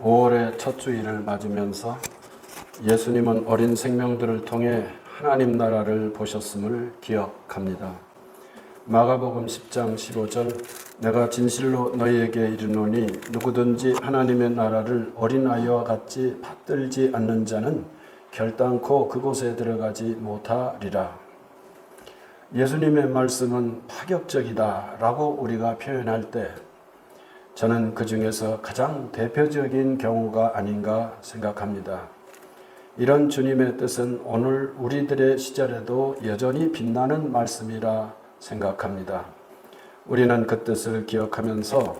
5월의 첫 주일을 맞으면서 예수님은 어린 생명들을 통해 하나님 나라를 보셨음을 기억합니다. 마가복음 10장 15절 내가 진실로 너희에게 이르노니 누구든지 하나님의 나라를 어린아이와 같이 받들지 않는 자는 결단코 그곳에 들어가지 못하리라. 예수님의 말씀은 파격적이다라고 우리가 표현할 때 저는 그 중에서 가장 대표적인 경우가 아닌가 생각합니다. 이런 주님의 뜻은 오늘 우리들의 시절에도 여전히 빛나는 말씀이라 생각합니다. 우리는 그 뜻을 기억하면서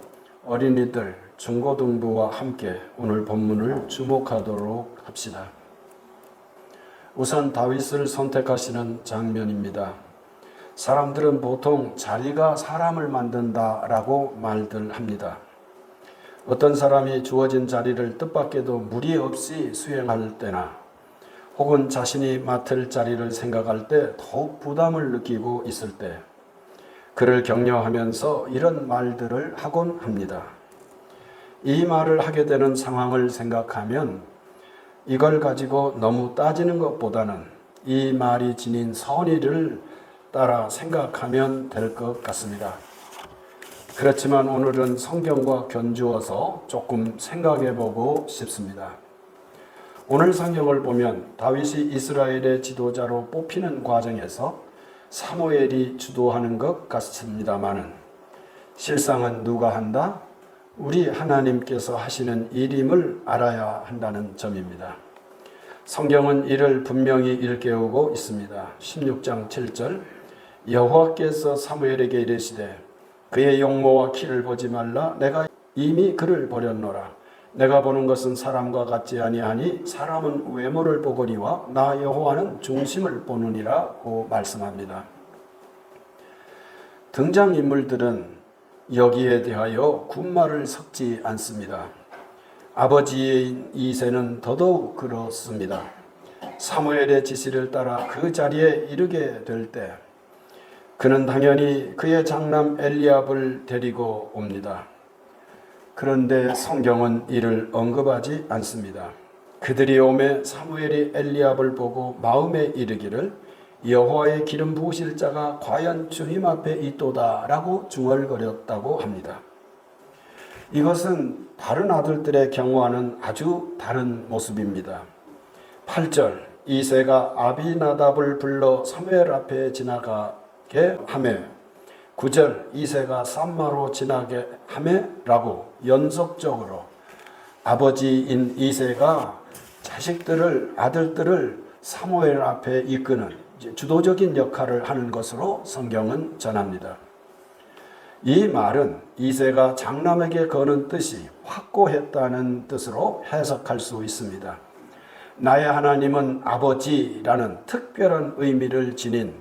어린이들, 중고등부와 함께 오늘 본문을 주목하도록 합시다. 우선 다윗을 선택하시는 장면입니다. 사람들은 보통 자리가 사람을 만든다라고 말들 합니다. 어떤 사람이 주어진 자리를 뜻밖에도 무리 없이 수행할 때나 혹은 자신이 맡을 자리를 생각할 때 더욱 부담을 느끼고 있을 때 그를 격려하면서 이런 말들을 하곤 합니다. 이 말을 하게 되는 상황을 생각하면 이걸 가지고 너무 따지는 것보다는 이 말이 지닌 선의를 따라 생각하면 될 것 같습니다. 그렇지만 오늘은 성경과 견주어서 조금 생각해보고 싶습니다. 오늘 성경을 보면 다윗이 이스라엘의 지도자로 뽑히는 과정에서 사무엘이 주도하는 것 같습니다마는 실상은 누가 한다? 우리 하나님께서 하시는 일임을 알아야 한다는 점입니다. 성경은 이를 분명히 일깨우고 있습니다. 16장 7절 여호와께서 사무엘에게 이르시되 그의 용모와 키를 보지 말라. 내가 이미 그를 버렸노라. 내가 보는 것은 사람과 같지 아니하니 사람은 외모를 보거니와 나 여호와는 중심을 보느니라고 말씀합니다. 등장인물들은 여기에 대하여 군말을 섞지 않습니다. 아버지인 이새는 더더욱 그렇습니다. 사무엘의 지시를 따라 그 자리에 이르게 될 때 그는 당연히 그의 장남 엘리압을 데리고 옵니다. 그런데 성경은 이를 언급하지 않습니다. 그들이 오매 사무엘이 엘리압을 보고 마음에 이르기를 여호와의 기름 부으실 자가 과연 주님 앞에 있도다 라고 중얼거렸다고 합니다. 이것은 다른 아들들의 경우와는 아주 다른 모습입니다. 8절 이새가 아비나답을 불러 사무엘 앞에 지나가게 하매 9절 이새가 쌈마로 지나게 하매라고 연속적으로 아버지인 이새가 아들들을 사무엘 앞에 이끄는 주도적인 역할을 하는 것으로 성경은 전합니다. 이 말은 이새가 장남에게 거는 뜻이 확고했다는 뜻으로 해석할 수 있습니다. 나의 하나님은 아버지라는 특별한 의미를 지닌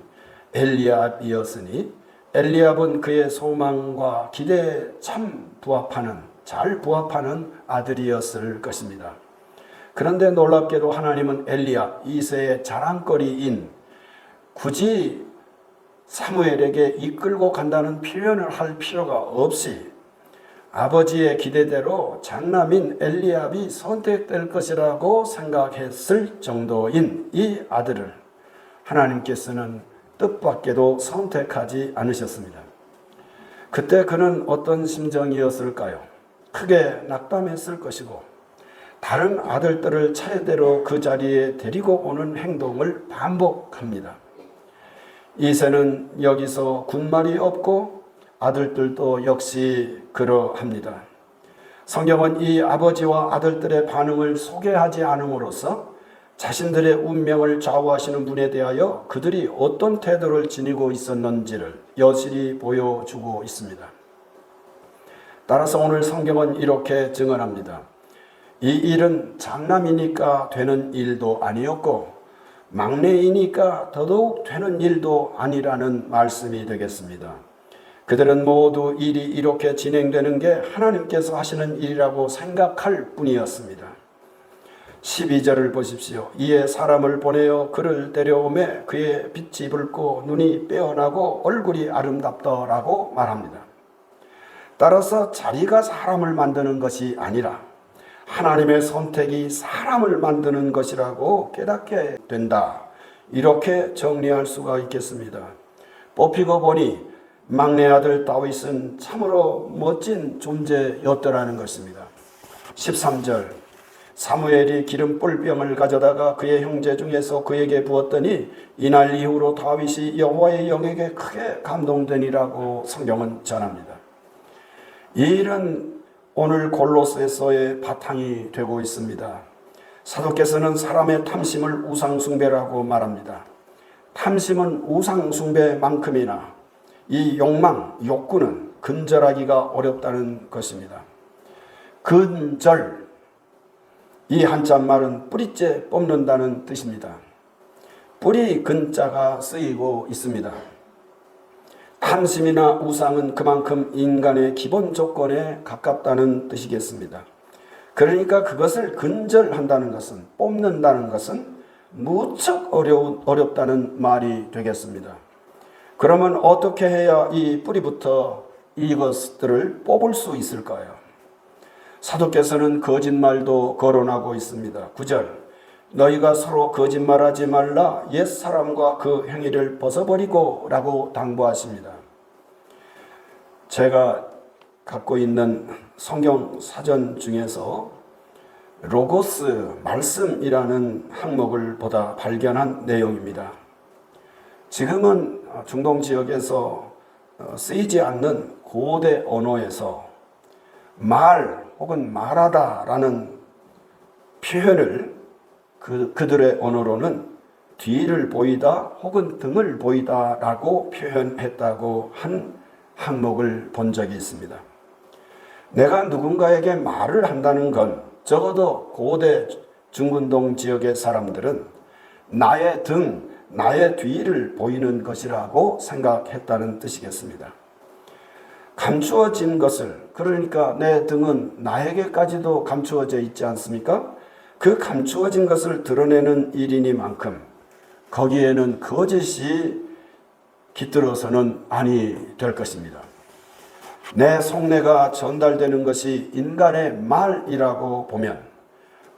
엘리압이었으니 엘리압은 그의 소망과 기대에 잘 부합하는 아들이었을 것입니다. 그런데 놀랍게도 하나님은 엘리압, 이새의 자랑거리인 굳이 사무엘에게 이끌고 간다는 표현을 할 필요가 없이 아버지의 기대대로 장남인 엘리압이 선택될 것이라고 생각했을 정도인 이 아들을 하나님께서는 뜻밖에도 선택하지 않으셨습니다. 그때 그는 어떤 심정이었을까요? 크게 낙담했을 것이고 다른 아들들을 차례대로 그 자리에 데리고 오는 행동을 반복합니다. 이새는 여기서 군말이 없고 아들들도 역시 그러합니다. 성경은 이 아버지와 아들들의 반응을 소개하지 않음으로써 자신들의 운명을 좌우하시는 분에 대하여 그들이 어떤 태도를 지니고 있었는지를 여실히 보여주고 있습니다. 따라서 오늘 성경은 이렇게 증언합니다. 이 일은 장남이니까 되는 일도 아니었고 막내이니까 더더욱 되는 일도 아니라는 말씀이 되겠습니다. 그들은 모두 일이 이렇게 진행되는 게 하나님께서 하시는 일이라고 생각할 뿐이었습니다. 12절을 보십시오. 이에 사람을 보내어 그를 데려오매 그의 빛이 붉고 눈이 빼어나고 얼굴이 아름답더라고 말합니다. 따라서 자리가 사람을 만드는 것이 아니라 하나님의 선택이 사람을 만드는 것이라고 깨닫게 된다. 이렇게 정리할 수가 있겠습니다. 뽑히고 보니 막내 아들 다윗은 참으로 멋진 존재였더라는 것입니다. 13절 사무엘이 기름 뿔병을 가져다가 그의 형제 중에서 그에게 부었더니 이날 이후로 다윗이 여호와의 영에게 크게 감동되니라고 성경은 전합니다. 이 일은 오늘 골로새서의 바탕이 되고 있습니다. 사도께서는 사람의 탐심을 우상숭배라고 말합니다. 탐심은 우상숭배만큼이나 이 욕망, 욕구는 근절하기가 어렵다는 것입니다. 근절, 이 한자말은 뿌리째 뽑는다는 뜻입니다. 뿌리 근자가 쓰이고 있습니다. 탐심이나 우상은 그만큼 인간의 기본 조건에 가깝다는 뜻이겠습니다. 그러니까 그것을 근절한다는 것은, 뽑는다는 것은 무척 어렵다는 말이 되겠습니다. 그러면 어떻게 해야 이 뿌리부터 이것들을 뽑을 수 있을까요? 사도께서는 거짓말도 거론하고 있습니다. 9절 너희가 서로 거짓말하지 말라 옛사람과 그 행위를 벗어버리고 라고 당부하십니다. 제가 갖고 있는 성경 사전 중에서 로고스 말씀이라는 항목을 보다 발견한 내용입니다. 지금은 중동 지역에서 쓰이지 않는 고대 언어에서 말 혹은 말하다라는 표현을 그들의 언어로는 뒤를 보이다 혹은 등을 보이다라고 표현했다고 한 항목을 본 적이 있습니다. 내가 누군가에게 말을 한다는 건 적어도 고대 중근동 지역의 사람들은 나의 등, 나의 뒤를 보이는 것이라고 생각했다는 뜻이겠습니다. 감추어진 것을, 그러니까 내 등은 나에게까지도 감추어져 있지 않습니까? 그 감추어진 것을 드러내는 일이니만큼 거기에는 거짓이 깃들어서는 아니 될 것입니다. 내 속내가 전달되는 것이 인간의 말이라고 보면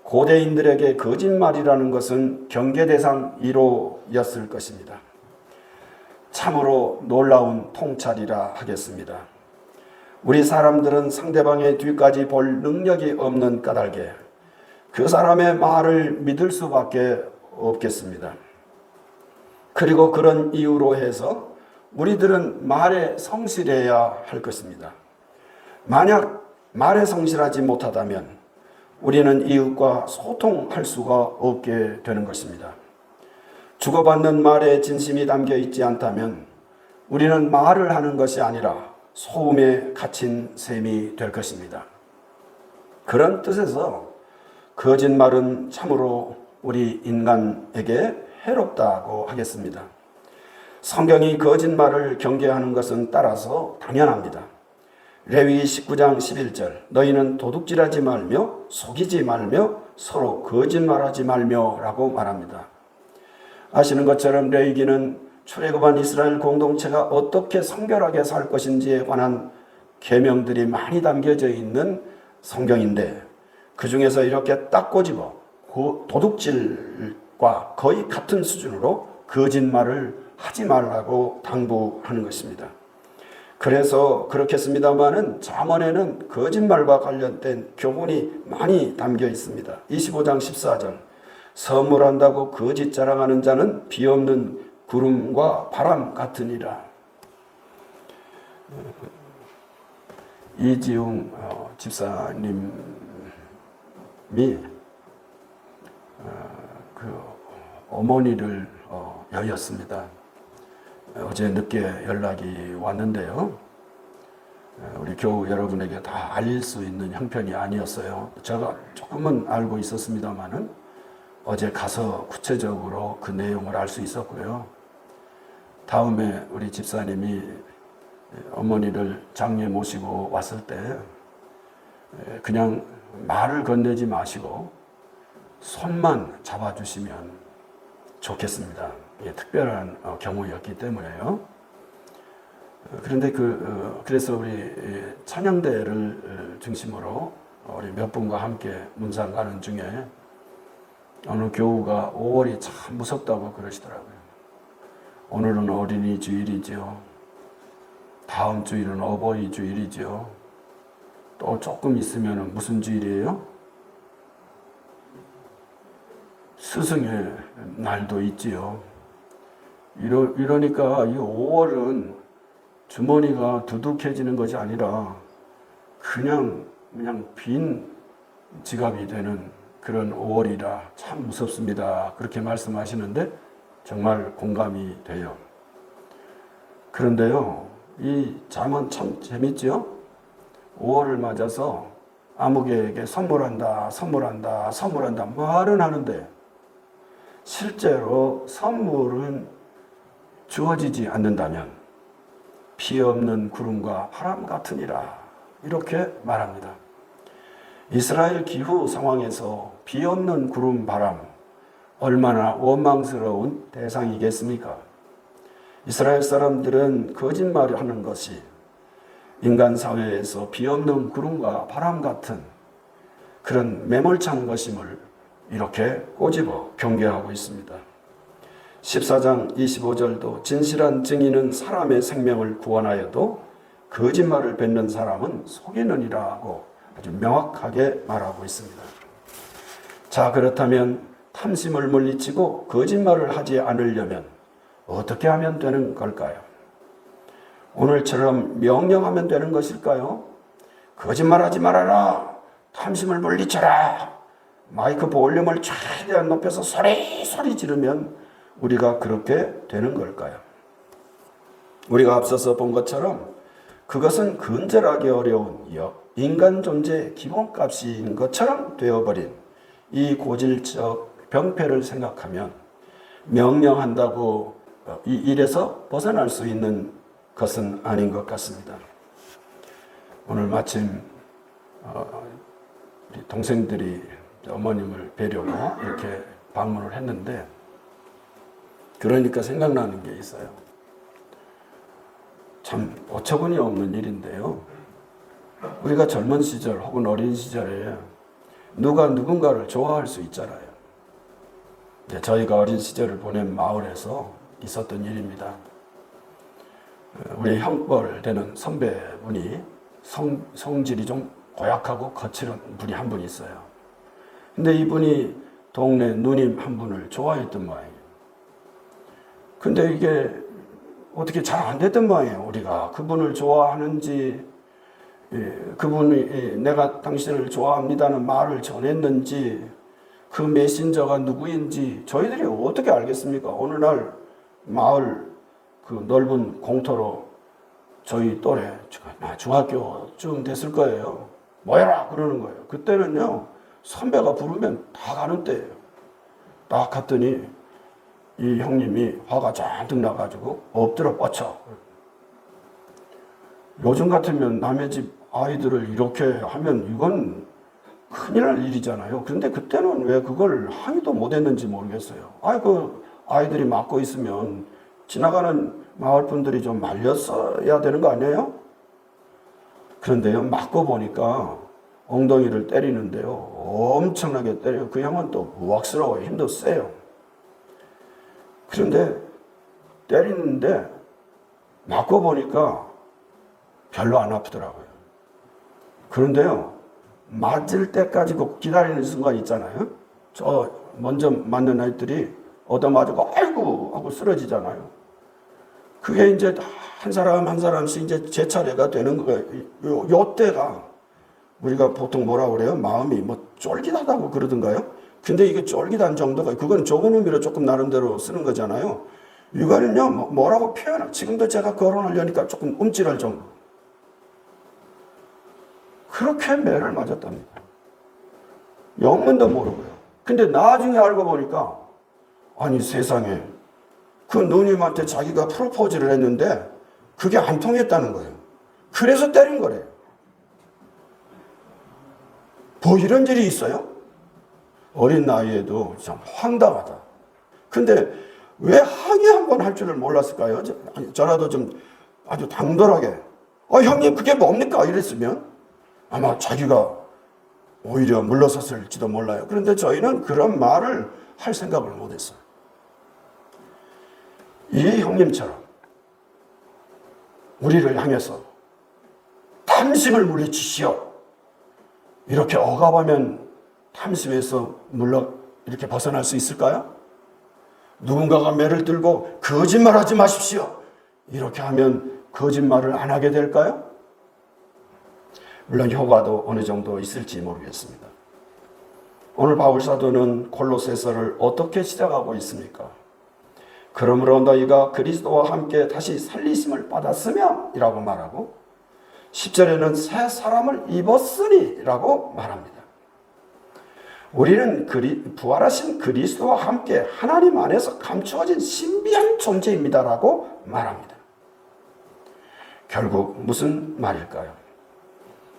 고대인들에게 거짓말이라는 것은 경계 대상 1호였을 것입니다. 참으로 놀라운 통찰이라 하겠습니다. 우리 사람들은 상대방의 뒤까지 볼 능력이 없는 까닭에 그 사람의 말을 믿을 수밖에 없겠습니다. 그리고 그런 이유로 해서 우리들은 말에 성실해야 할 것입니다. 만약 말에 성실하지 못하다면 우리는 이웃과 소통할 수가 없게 되는 것입니다. 주고받는 말에 진심이 담겨 있지 않다면 우리는 말을 하는 것이 아니라 소음에 갇힌 셈이 될 것입니다. 그런 뜻에서 거짓말은 참으로 우리 인간에게 해롭다고 하겠습니다. 성경이 거짓말을 경계하는 것은 따라서 당연합니다. 레위기 19장 11절 너희는 도둑질하지 말며 속이지 말며 서로 거짓말하지 말며 라고 말합니다. 아시는 것처럼 레위기는 출애굽한 이스라엘 공동체가 어떻게 성결하게 살 것인지에 관한 계명들이 많이 담겨져 있는 성경인데 그 중에서 이렇게 딱 꼬집어 도둑질과 거의 같은 수준으로 거짓말을 하지 말라고 당부하는 것입니다. 그래서 그렇겠습니다마는 잠언에는 거짓말과 관련된 교훈이 많이 담겨 있습니다. 25장 14절 선물한다고 거짓 자랑하는 자는 비 없는 구름과 바람 같으니라. 이지웅 집사님이 그 어머니를 여였습니다. 어제 늦게 연락이 왔는데요. 우리 교우 여러분에게 다 알릴 수 있는 형편이 아니었어요. 제가 조금은 알고 있었습니다만은 어제 가서 구체적으로 그 내용을 알 수 있었고요. 다음에 우리 집사님이 어머니를 장례 모시고 왔을 때 그냥 말을 건네지 마시고 손만 잡아주시면 좋겠습니다. 이게 특별한 경우였기 때문에요. 그런데 그래서 우리 찬양대를 중심으로 우리 몇 분과 함께 문상 가는 중에 어느 교우가 5월이 참 무섭다고 그러시더라고요. 오늘은 어린이 주일이지요. 다음 주일은 어버이 주일이지요. 또 조금 있으면 무슨 주일이에요? 스승의 날도 있지요. 이러니까 이 5월은 주머니가 두둑해지는 것이 아니라 그냥 빈 지갑이 되는 그런 5월이라 참 무섭습니다. 그렇게 말씀하시는데 정말 공감이 돼요. 그런데요, 이 잠언 참 재밌죠? 5월을 맞아서 아무개에게 선물한다 말은 하는데 실제로 선물은 주어지지 않는다면 피 없는 구름과 바람 같으니라 이렇게 말합니다. 이스라엘 기후 상황에서 비 없는 구름 바람 얼마나 원망스러운 대상이겠습니까? 이스라엘 사람들은 거짓말을 하는 것이 인간 사회에서 비 없는 구름과 바람 같은 그런 매몰찬 것임을 이렇게 꼬집어 경계하고 있습니다. 14장 25절도 진실한 증인은 사람의 생명을 구원하여도 거짓말을 뱉는 사람은 속이느니라고 아주 명확하게 말하고 있습니다. 자, 그렇다면 탐심을 물리치고 거짓말을 하지 않으려면 어떻게 하면 되는 걸까요? 오늘처럼 명령하면 되는 것일까요? 거짓말하지 말아라. 탐심을 물리쳐라. 마이크 볼륨을 최대한 높여서 소리 지르면 우리가 그렇게 되는 걸까요? 우리가 앞서서 본 것처럼 그것은 근절하기 어려운 인간 존재의 기본값인 것처럼 되어버린 이 고질적 병폐를 생각하면 명령한다고 이 일에서 벗어날 수 있는 것은 아닌 것 같습니다. 오늘 마침 우리 동생들이 어머님을 뵈려고 이렇게 방문을 했는데 그러니까 생각나는 게 있어요. 참 어처구니 없는 일인데요. 우리가 젊은 시절 혹은 어린 시절에 누가 누군가를 좋아할 수 있잖아요. 저희가 어린 시절을 보낸 마을에서 있었던 일입니다. 우리 형벌 되는 선배분이 성질이 좀 고약하고 거칠은 분이 한 분 있어요. 근데 이분이 동네 누님 한 분을 좋아했던 모양이에요. 근데 이게 어떻게 잘 안 됐던 모양이에요. 우리가 그분을 좋아하는지 그분이 내가 당신을 좋아합니다는 말을 전했는지 그 메신저가 누구인지 저희들이 어떻게 알겠습니까? 어느 날 마을 그 넓은 공터로 저희 또래 중학교쯤 됐을 거예요. 모여라 그러는 거예요. 그때는요 선배가 부르면 다 가는 때예요. 딱 갔더니 이 형님이 화가 잔뜩 나가지고 엎드려 뻗쳐. 요즘 같으면 남의 집 아이들을 이렇게 하면 이건 큰일 날 일이잖아요. 그런데 그때는 왜 그걸 항의도 못했는지 모르겠어요. 그 아이들이 맞고 있으면 지나가는 마을 분들이 좀 말렸어야 되는 거 아니에요? 그런데요, 맞고 보니까 엉덩이를 때리는데요, 엄청나게 때려요. 그 형은 또 우악스러워요. 힘도 세요. 그런데 때리는데 맞고 보니까 별로 안 아프더라고요. 그런데요, 맞을 때까지 기다리는 순간 있잖아요. 저 먼저 맞는 아이들이 얻어맞고 아이고 하고 쓰러지잖아요. 그게 이제 한 사람 한 사람씩 이제 제 차례가 되는 거예요. 요 때가 우리가 보통 뭐라 그래요? 마음이 쫄깃하다고 그러던가요? 근데 이게 쫄깃한 정도가 그건 좁은 의미로 조금 나름대로 쓰는 거잖아요. 이거는요 뭐라고 표현할 지금도 제가 거론하려니까 조금 움찔할 정도. 그렇게 매를 맞았답니다. 영문도 모르고요. 근데 나중에 알고 보니까 아니 세상에 그 누님한테 자기가 프로포즈를 했는데 그게 안 통했다는 거예요. 그래서 때린 거래요. 뭐 이런 일이 있어요? 어린 나이에도 참 황당하다. 근데 왜 항의 한 번 할 줄을 몰랐을까요? 저라도 좀 아주 당돌하게 형님 그게 뭡니까? 이랬으면 아마 자기가 오히려 물러섰을지도 몰라요. 그런데 저희는 그런 말을 할 생각을 못했어요. 이 형님처럼 우리를 향해서 탐심을 물리치시오, 이렇게 억압하면 탐심에서 이렇게 벗어날 수 있을까요? 누군가가 매를 들고 거짓말하지 마십시오, 이렇게 하면 거짓말을 안 하게 될까요? 물론 효과도 어느 정도 있을지 모르겠습니다. 오늘 바울사도는 골로새서를 어떻게 시작하고 있습니까? 그러므로 너희가 그리스도와 함께 다시 살리심을 받았으며 이라고 말하고, 10절에는 새 사람을 입었으니 라고 말합니다. 우리는 부활하신 그리스도와 함께 하나님 안에서 감추어진 신비한 존재입니다 라고 말합니다. 결국 무슨 말일까요?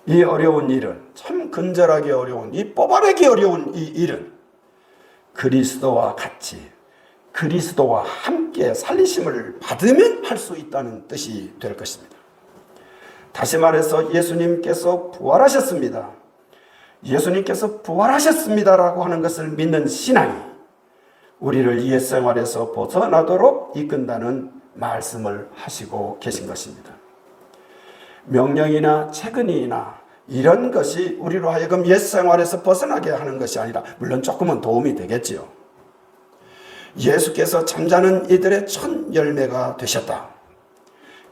이 어려운 일은, 참 근절하기 어려운, 이 뽑아내기 어려운 이 일은 그리스도와 같이, 그리스도와 함께 살리심을 받으면 할 수 있다는 뜻이 될 것입니다. 다시 말해서 예수님께서 부활하셨습니다, 예수님께서 부활하셨습니다라고 하는 것을 믿는 신앙이 우리를 옛생활에서 벗어나도록 이끈다는 말씀을 하시고 계신 것입니다. 명령이나 체근이나 이런 것이 우리로 하여금 옛생활에서 벗어나게 하는 것이 아니라, 물론 조금은 도움이 되겠지요. 예수께서 잠자는 이들의 첫 열매가 되셨다.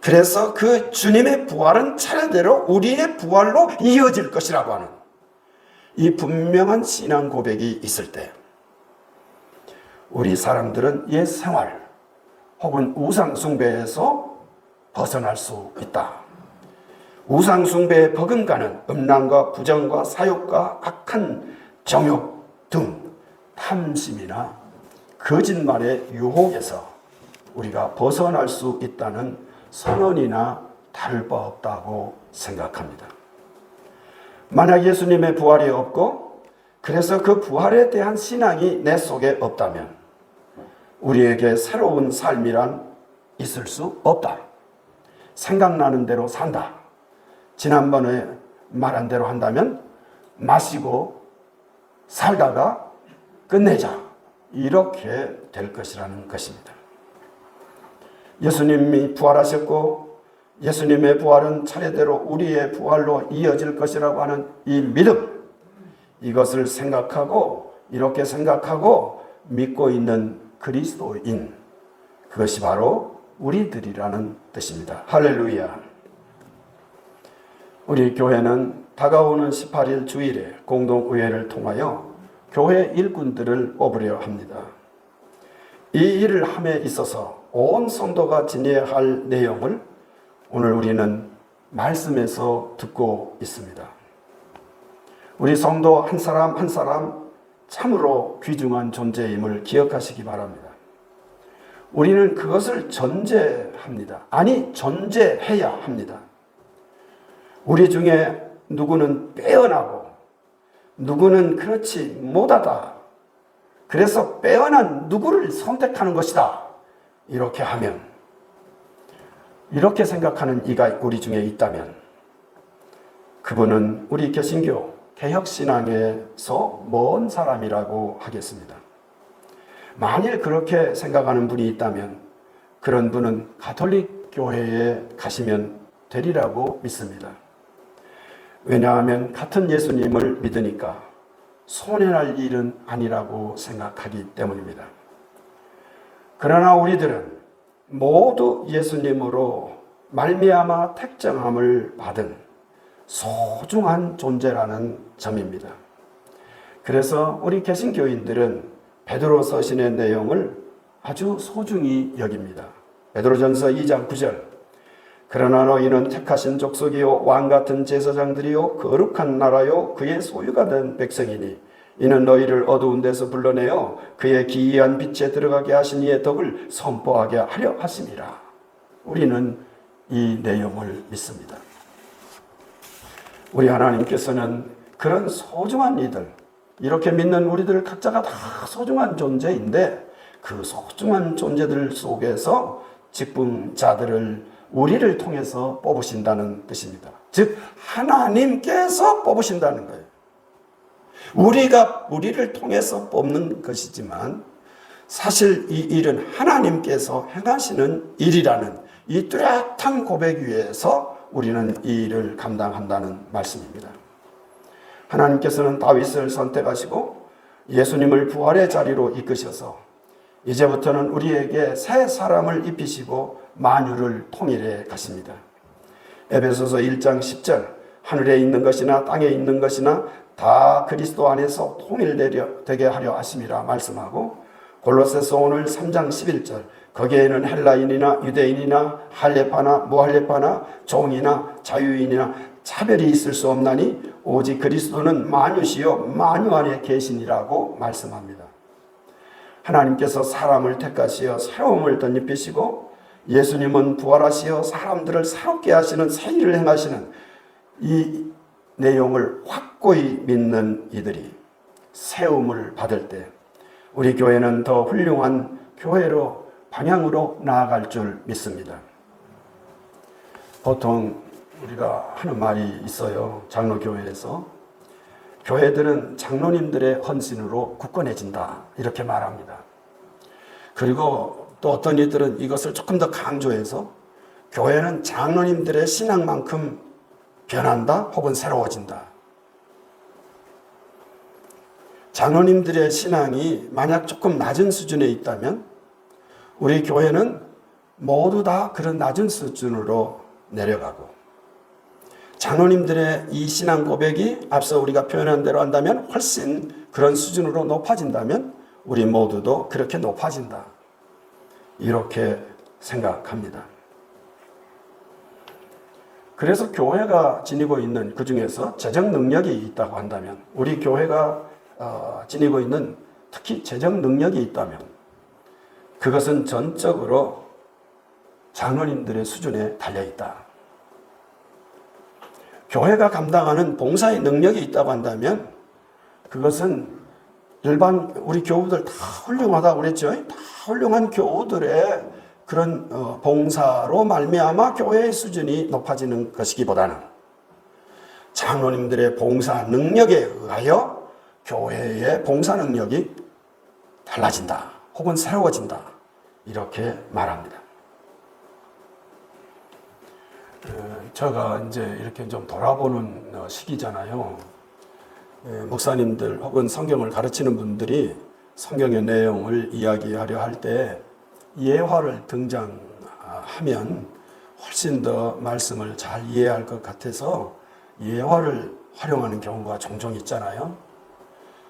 그래서 그 주님의 부활은 차례대로 우리의 부활로 이어질 것이라고 하는 이 분명한 신앙 고백이 있을 때, 우리 사람들은 옛생활 혹은 우상숭배에서 벗어날 수 있다. 우상숭배에 버금가는 음란과 부정과 사욕과 악한 정욕 등 탐심이나 거짓말의 유혹에서 우리가 벗어날 수 있다는 선언이나 다를 바 없다고 생각합니다. 만약 예수님의 부활이 없고, 그래서 그 부활에 대한 신앙이 내 속에 없다면 우리에게 새로운 삶이란 있을 수 없다. 생각나는 대로 산다. 지난번에 말한 대로 한다면 마시고 살다가 끝내자, 이렇게 될 것이라는 것입니다. 예수님이 부활하셨고 예수님의 부활은 차례대로 우리의 부활로 이어질 것이라고 하는 이 믿음, 이것을 생각하고, 이렇게 생각하고 믿고 있는 그리스도인, 그것이 바로 우리들이라는 뜻입니다. 할렐루야. 우리 교회는 다가오는 18일 주일에 공동의회를 통하여 교회 일꾼들을 뽑으려 합니다. 이 일을 함에 있어서 온 성도가 지내야 할 내용을 오늘 우리는 말씀에서 듣고 있습니다. 우리 성도 한 사람 한 사람 참으로 귀중한 존재임을 기억하시기 바랍니다. 우리는 그것을 전제합니다. 아니, 존재해야 합니다. 우리 중에 누구는 빼어나고 누구는 그렇지 못하다, 그래서 빼어난 누구를 선택하는 것이다, 이렇게 하면, 이렇게 생각하는 이가 우리 중에 있다면 그분은 우리 개신교 개혁신앙에서 먼 사람이라고 하겠습니다. 만일 그렇게 생각하는 분이 있다면 그런 분은 가톨릭 교회에 가시면 되리라고 믿습니다. 왜냐하면 같은 예수님을 믿으니까 손해날 일은 아니라고 생각하기 때문입니다. 그러나 우리들은 모두 예수님으로 말미암아 택정함을 받은 소중한 존재라는 점입니다. 그래서 우리 개신교인들은 베드로 서신의 내용을 아주 소중히 여깁니다. 베드로전서 2장 9절, 그러나 너희는 택하신 족속이요 왕같은 제사장들이요 거룩한 나라요 그의 소유가 된 백성이니 이는 너희를 어두운 데서 불러내어 그의 기이한 빛에 들어가게 하신 이의 덕을 선포하게 하려 하심이라. 우리는 이 내용을 믿습니다. 우리 하나님께서는 그런 소중한 이들, 이렇게 믿는 우리들 각자가 다 소중한 존재인데, 그 소중한 존재들 속에서 직분자들을 우리를 통해서 뽑으신다는 뜻입니다. 즉 하나님께서 뽑으신다는 거예요. 우리를 통해서 뽑는 것이지만 사실 이 일은 하나님께서 행하시는 일이라는 이 뚜렷한 고백 위에서 우리는 이 일을 감당한다는 말씀입니다. 하나님께서는 다윗을 선택하시고 예수님을 부활의 자리로 이끄셔서 이제부터는 우리에게 새 사람을 입히시고 만유를 통일해 가십니다. 에베소서 1장 10절 하늘에 있는 것이나 땅에 있는 것이나 다 그리스도 안에서 통일되게 하려 하심이라 말씀하고, 골로새서 오늘 3장 11절 거기에는 헬라인이나 유대인이나 할례파나 무할례파나 종이나 자유인이나 차별이 있을 수 없나니 오직 그리스도는 만유시요 만유 안에 계시니라고 말씀합니다. 하나님께서 사람을 택하시어 새로움을 덧입히시고 예수님은 부활하시어 사람들을 새롭게 하시는 새 일을 행하시는 이 내용을 확고히 믿는 이들이 세움을 받을 때 우리 교회는 더 훌륭한 교회로 방향으로 나아갈 줄 믿습니다. 보통 우리가 하는 말이 있어요. 장로교회에서 교회들은 장로님들의 헌신으로 굳건해진다 이렇게 말합니다. 그리고 또 어떤 이들은 이것을 조금 더 강조해서 교회는 장로님들의 신앙만큼 변한다 혹은 새로워진다. 장로님들의 신앙이 만약 조금 낮은 수준에 있다면 우리 교회는 모두 다 그런 낮은 수준으로 내려가고, 장로님들의 이 신앙 고백이 앞서 우리가 표현한 대로 한다면 훨씬 그런 수준으로 높아진다면 우리 모두도 그렇게 높아진다. 이렇게 생각합니다. 그래서 교회가 지니고 있는 그 중에서 재정 능력이 있다고 한다면, 우리 교회가 지니고 있는 특히 재정 능력이 있다면 그것은 전적으로 장로님들의 수준에 달려있다. 교회가 감당하는 봉사의 능력이 있다고 한다면 그것은 일반 우리 교우들 다 훌륭하다고 그랬죠. 다 훌륭한 교우들의 그런 봉사로 말미암아 교회의 수준이 높아지는 것이기보다는 장로님들의 봉사 능력에 의하여 교회의 봉사 능력이 달라진다 혹은 새로워진다 이렇게 말합니다. 제가 이제 이렇게 좀 돌아보는 시기잖아요. 목사님들 혹은 성경을 가르치는 분들이 성경의 내용을 이야기하려 할 때 예화를 등장하면 훨씬 더 말씀을 잘 이해할 것 같아서 예화를 활용하는 경우가 종종 있잖아요.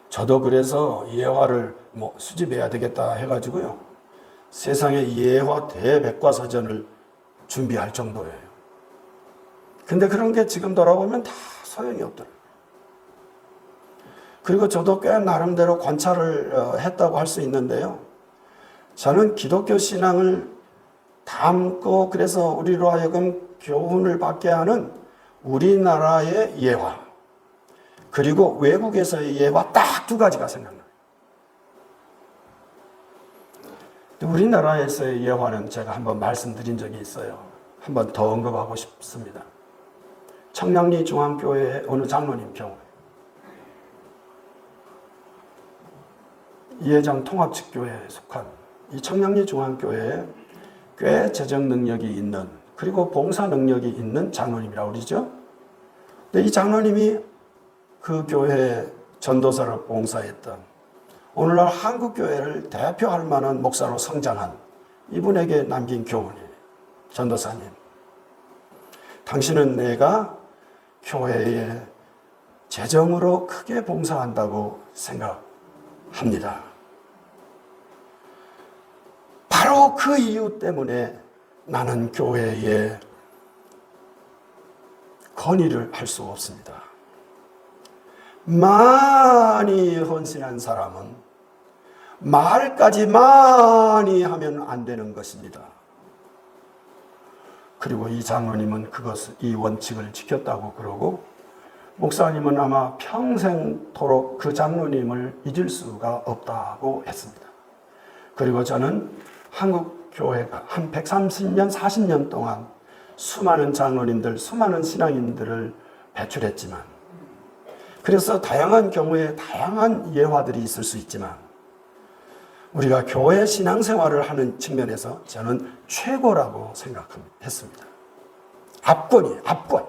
저도 그래서 예화를 수집해야 되겠다 해가지고요. 세상에 예화 대백과사전을 준비할 정도예요. 근데 그런 게 지금 돌아보면 다 소용이 없더라고요. 그리고 저도 꽤 나름대로 관찰을 했다고 할 수 있는데요. 저는 기독교 신앙을 담고 그래서 우리로 하여금 교훈을 받게 하는 우리나라의 예화, 그리고 외국에서의 예화 딱 두 가지가 생각나요. 우리나라에서의 예화는 제가 한번 말씀드린 적이 있어요. 한번 더 언급하고 싶습니다. 청량리 중앙교회의 어느 장로님 경우에 이해장 통합측교회에 속한 이 청량리 중앙교회에 꽤 재정 능력이 있는, 그리고 봉사 능력이 있는 장로님이라고 그러죠. 근데 이 장로님이 그 교회에 전도사로 봉사했던 오늘날 한국교회를 대표할 만한 목사로 성장한 이분에게 남긴 교훈이에요. 전도사님, 당신은 내가 교회에 재정으로 크게 봉사한다고 생각합니다. 바로 그 이유 때문에 나는 교회에 건의를 할 수 없습니다. 많이 헌신한 사람은 말까지 많이 하면 안 되는 것입니다. 그리고 이 장로님은 이 원칙을 지켰다고 그러고, 목사님은 아마 평생토록 그 장로님을 잊을 수가 없다고 했습니다. 그리고 저는 한국 교회가 한 130년, 40년 동안 수많은 장로님들, 수많은 신앙인들을 배출했지만 그래서 다양한 경우에 다양한 예화들이 있을 수 있지만 우리가 교회 신앙생활을 하는 측면에서 저는 최고라고 생각했습니다. 압권이에요. 압권.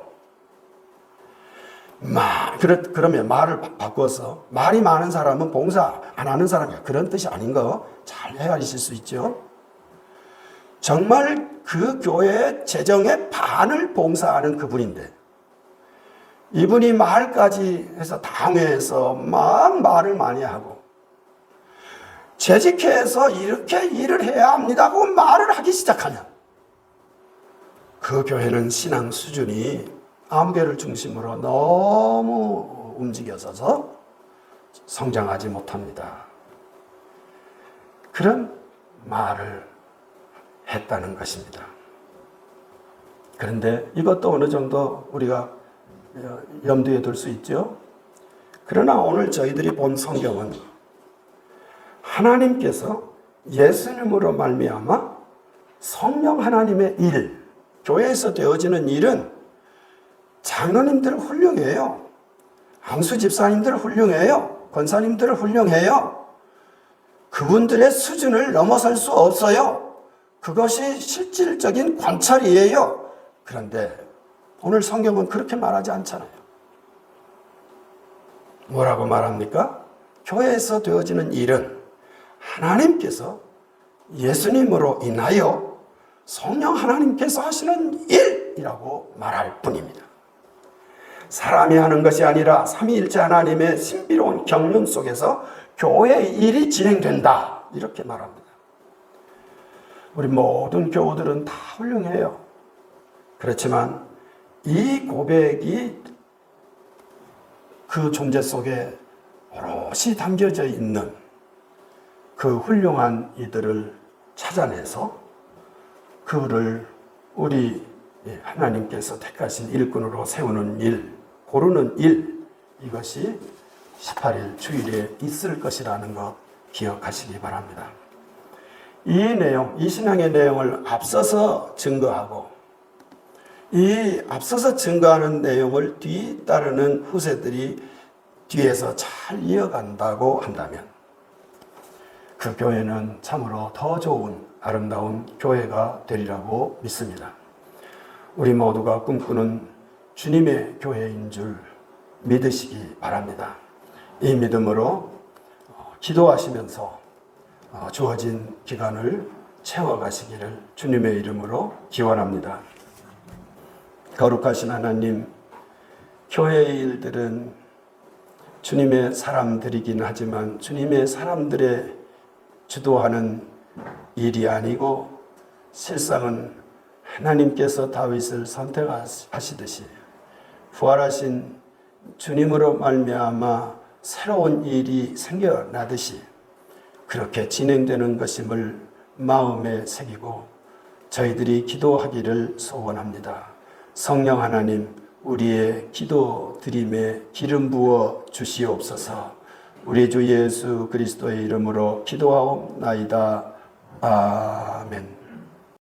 그러면 말을 바꿔서 말이 많은 사람은 봉사 안 하는 사람이야. 그런 뜻이 아닌 거 잘 헤아리실 수 있죠. 정말 그 교회 재정의 반을 봉사하는 그분인데 이분이 말까지 해서 당회에서 막 말을 많이 하고 재직회에서 이렇게 일을 해야 합니다고 말을 하기 시작하면 그 교회는 신앙 수준이 암개를 중심으로 너무 움직여서 성장하지 못합니다. 그런 말을 했다는 것입니다. 그런데 이것도 어느 정도 우리가 염두에 둘 수 있죠. 그러나 오늘 저희들이 본 성경은 하나님께서 예수님으로 말미암아 성령 하나님의 일, 교회에서 되어지는 일은 장로님들 훌륭해요. 안수 집사님들 훌륭해요. 권사님들 훌륭해요. 그분들의 수준을 넘어설 수 없어요. 그것이 실질적인 관찰이에요. 그런데 오늘 성경은 그렇게 말하지 않잖아요. 뭐라고 말합니까? 교회에서 되어지는 일은 하나님께서 예수님으로 인하여 성령 하나님께서 하시는 일이라고 말할 뿐입니다. 사람이 하는 것이 아니라 삼위일체 하나님의 신비로운 경륜 속에서 교회의 일이 진행된다. 이렇게 말합니다. 우리 모든 교우들은 다 훌륭해요. 그렇지만 이 고백이 그 존재 속에 오롯이 담겨져 있는 그 훌륭한 이들을 찾아내서 그를 우리 하나님께서 택하신 일꾼으로 세우는 일, 고르는 일, 이것이 18일 주일에 있을 것이라는 것 기억하시기 바랍니다. 이 내용, 이 신앙의 내용을 앞서서 증거하고 이 앞서서 증거하는 내용을 뒤따르는 후세들이 뒤에서 잘 이어간다고 한다면 그 교회는 참으로 더 좋은 아름다운 교회가 되리라고 믿습니다. 우리 모두가 꿈꾸는 주님의 교회인 줄 믿으시기 바랍니다. 이 믿음으로 기도하시면서 주어진 기간을 채워가시기를 주님의 이름으로 기원합니다. 거룩하신 하나님, 교회의 일들은 주님의 사람들이긴 하지만 주님의 사람들의 주도하는 일이 아니고 실상은 하나님께서 다윗을 선택하시듯이 부활하신 주님으로 말미암아 새로운 일이 생겨나듯이 그렇게 진행되는 것임을 마음에 새기고 저희들이 기도하기를 소원합니다. 성령 하나님, 우리의 기도 드림에 기름 부어 주시옵소서. 우리 주 예수 그리스도의 이름으로 기도하옵나이다. 아멘.